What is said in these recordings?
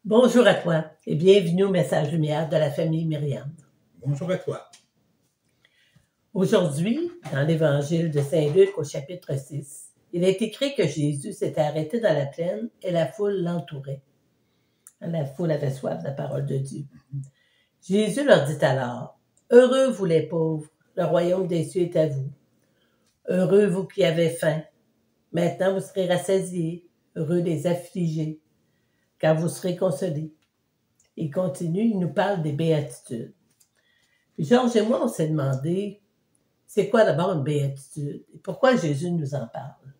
Bonjour à toi et bienvenue au Message Lumière de la famille Myriam. Bonjour à toi. Aujourd'hui, dans l'Évangile de Saint-Luc au chapitre 6, il est écrit que Jésus s'était arrêté dans la plaine et la foule l'entourait. La foule avait soif de la parole de Dieu. Jésus leur dit alors, « Heureux vous les pauvres, le royaume des cieux est à vous. Heureux vous qui avez faim, maintenant vous serez rassasiés. Heureux les affligés, car vous serez consolés. » Il continue, il nous parle des béatitudes. Puis Georges et moi, on s'est demandé, c'est quoi d'abord une béatitude? Et pourquoi Jésus nous en parle?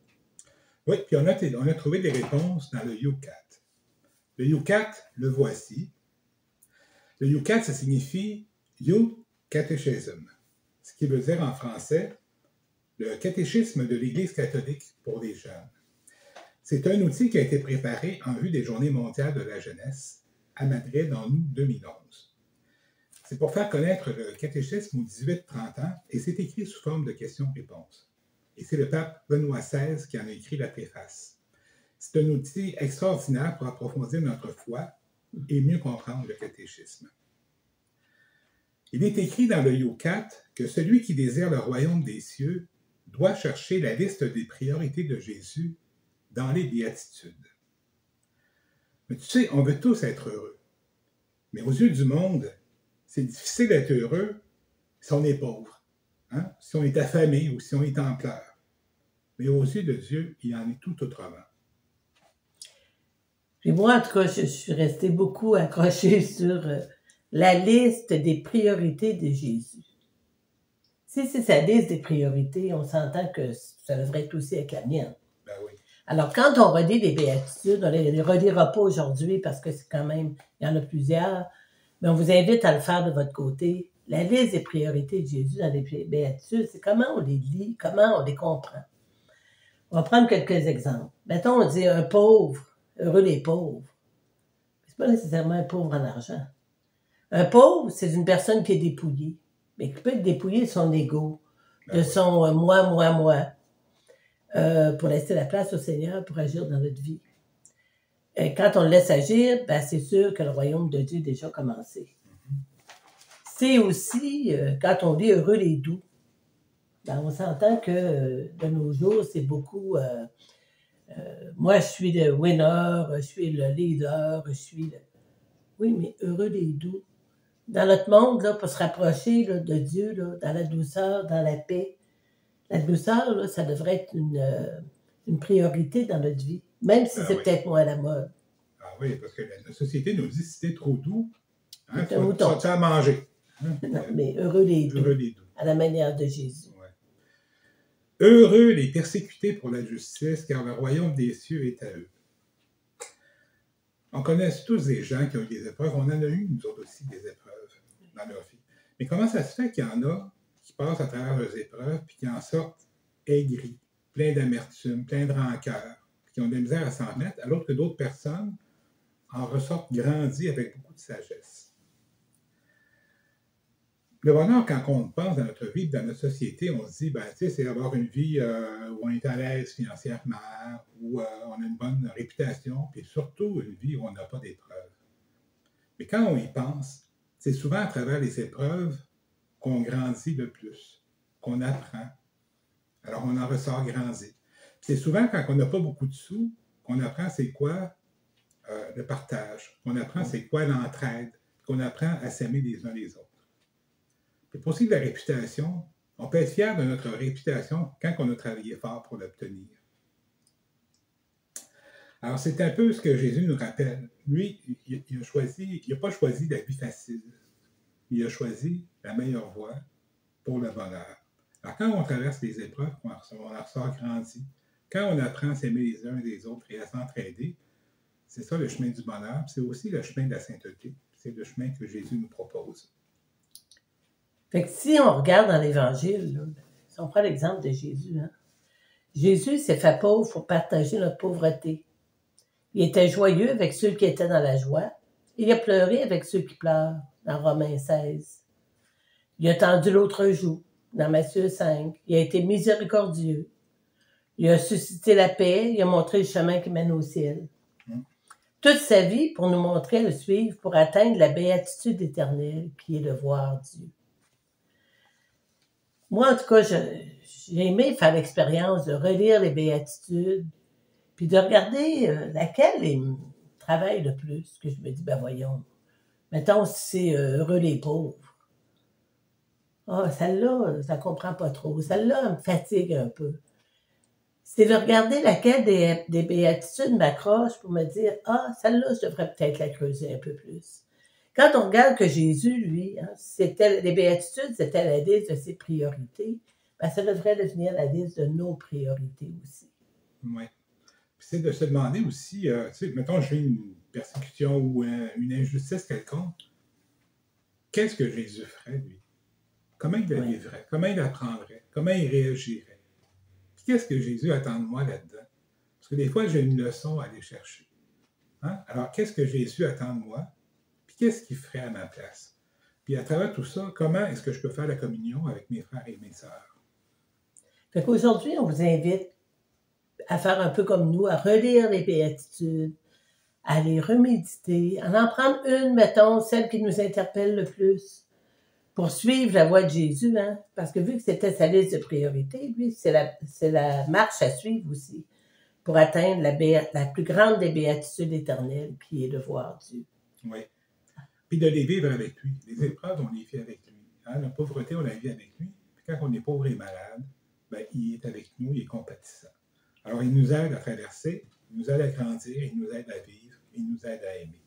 Oui, puis on a trouvé des réponses dans le Yucat. Le Yucat, le voici. Le Yucat, ça signifie You Catechism, ce qui veut dire en français le catéchisme de l'Église catholique pour les jeunes. C'est un outil qui a été préparé en vue des Journées mondiales de la jeunesse à Madrid en août 2011. C'est pour faire connaître le catéchisme aux 18-30 ans et c'est écrit sous forme de questions-réponses. Et c'est le pape Benoît XVI qui en a écrit la préface. C'est un outil extraordinaire pour approfondir notre foi et mieux comprendre le catéchisme. Il est écrit dans le Yucat que celui qui désire le royaume des cieux doit chercher la liste des priorités de Jésus dans les béatitudes. Mais tu sais, on veut tous être heureux. Mais aux yeux du monde, c'est difficile d'être heureux si on est pauvre, hein? Si on est affamé ou si on est en pleurs. Mais aux yeux de Dieu, il en est tout autrement. Puis moi, en tout cas, je suis restée beaucoup accrochée sur la liste des priorités de Jésus. Si c'est sa liste des priorités, on s'entend que ça devrait être aussi avec la mienne. Ben oui. Alors, quand on relit les béatitudes, on ne les relira pas aujourd'hui parce que c'est quand même, il y en a plusieurs, mais on vous invite à le faire de votre côté. La liste des priorités de Jésus dans les béatitudes, c'est comment on les lit, comment on les comprend. On va prendre quelques exemples. Mettons, on dit un pauvre, heureux les pauvres. C'est pas nécessairement un pauvre en argent. Un pauvre, c'est une personne qui est dépouillée, mais qui peut être dépouillée de son ego, de son moi, pour laisser la place au Seigneur pour agir dans notre vie. Et quand on le laisse agir, ben c'est sûr que le royaume de Dieu a déjà commencé. C'est aussi, quand on dit heureux les doux, ben on s'entend que de nos jours, c'est beaucoup... moi, je suis le winner, je suis le leader, je suis le... Oui, mais heureux les doux. Dans notre monde, là, pour se rapprocher là, de Dieu, là, dans la douceur, dans la paix, la douceur, là, ça devrait être une priorité dans notre vie, même si c'est peut-être moins à la mode. Ah oui, parce que la société nous dit si t'es trop doux, hein, C'est un mouton. tu as à manger. Hein? Non, mais heureux les doux, à la manière de Jésus. Ouais. Heureux les persécutés pour la justice, car le royaume des cieux est à eux. On connaît tous des gens qui ont eu des épreuves. On en a eu, nous autres aussi, des épreuves dans leur vie. Mais comment ça se fait qu'il y en a qui passent à travers leurs épreuves puis qui en sortent aigris, pleins d'amertume, pleins de rancœur, qui ont de la misère à s'en remettre, alors que d'autres personnes en ressortent grandis avec beaucoup de sagesse. Le bonheur, quand on pense dans notre vie, dans notre société, on se dit, ben, tu sais, c'est avoir une vie où on est à l'aise financièrement, où on a une bonne réputation, puis surtout une vie où on n'a pas d'épreuves. Mais quand on y pense, c'est souvent à travers les épreuves qu'on grandit le plus, qu'on apprend. Alors on en ressort grandi. C'est souvent quand on n'a pas beaucoup de sous qu'on apprend c'est quoi le partage, qu'on apprend c'est quoi l'entraide, qu'on apprend à s'aimer les uns les autres. Puis pour ce qui est de la réputation, on peut être fier de notre réputation quand on a travaillé fort pour l'obtenir. Alors c'est un peu ce que Jésus nous rappelle. Lui, il n'a pas choisi la vie facile. Il a choisi la meilleure voie pour le bonheur. Alors quand on traverse les épreuves, on en ressort grandi. Quand on apprend à s'aimer les uns les autres et à s'entraider, c'est ça le chemin du bonheur. C'est aussi le chemin de la sainteté. C'est le chemin que Jésus nous propose. Fait que si on regarde dans l'Évangile, là, si on prend l'exemple de Jésus, hein, Jésus s'est fait pauvre pour partager notre pauvreté. Il était joyeux avec ceux qui étaient dans la joie. Il a pleuré avec ceux qui pleurent, dans Romains 16. Il a tendu l'autre joue, dans Matthieu 5. Il a été miséricordieux. Il a suscité la paix. Il a montré le chemin qui mène au ciel. toute sa vie pour nous montrer à le suivre, pour atteindre la béatitude éternelle qui est de voir Dieu. Moi, en tout cas, j'ai aimé faire l'expérience de relire les béatitudes, puis de regarder laquelle me travaille le plus, que je me dis, ben voyons, mettons si c'est heureux les pauvres. Ah, celle-là, ça comprend pas trop. Celle-là, elle me fatigue un peu. C'est de regarder laquelle des béatitudes m'accroche pour me dire, ah, celle-là, je devrais peut-être la creuser un peu plus. Quand on regarde que Jésus, lui, les béatitudes, c'était la liste de ses priorités, ben, ça devrait devenir la liste de nos priorités aussi. Oui. C'est de se demander aussi, tu sais, mettons, j'ai une persécution ou une injustice quelconque, qu'est-ce que Jésus ferait, lui? Comment il la vivrait? Comment il la prendrait? Comment il réagirait? Puis qu'est-ce que Jésus attend de moi là-dedans? Parce que des fois, j'ai une leçon à aller chercher. Hein? Alors, qu'est-ce que Jésus attend de moi? Puis qu'est-ce qu'il ferait à ma place? Puis à travers tout ça, comment est-ce que je peux faire la communion avec mes frères et mes sœurs? Fait qu'aujourd'hui, on vous invite à faire un peu comme nous, à relire les béatitudes, à les reméditer, à en prendre une, mettons, celle qui nous interpelle le plus, pour suivre la voie de Jésus, hein? Parce que vu que c'était sa liste de priorités, lui, c'est la marche à suivre aussi, pour atteindre la plus grande des béatitudes éternelles, qui est de voir Dieu. Oui. Puis de les vivre avec lui. Les épreuves, on les vit avec lui. Hein? La pauvreté, on la vit avec lui. Puis quand on est pauvre et malade, ben, il est avec nous, il est compatissant. Alors, il nous aide à traverser, il nous aide à grandir, il nous aide à vivre, il nous aide à aimer.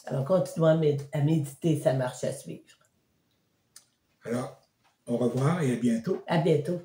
Alors, continuons à méditer sa marche à suivre. Alors, au revoir et à bientôt. À bientôt.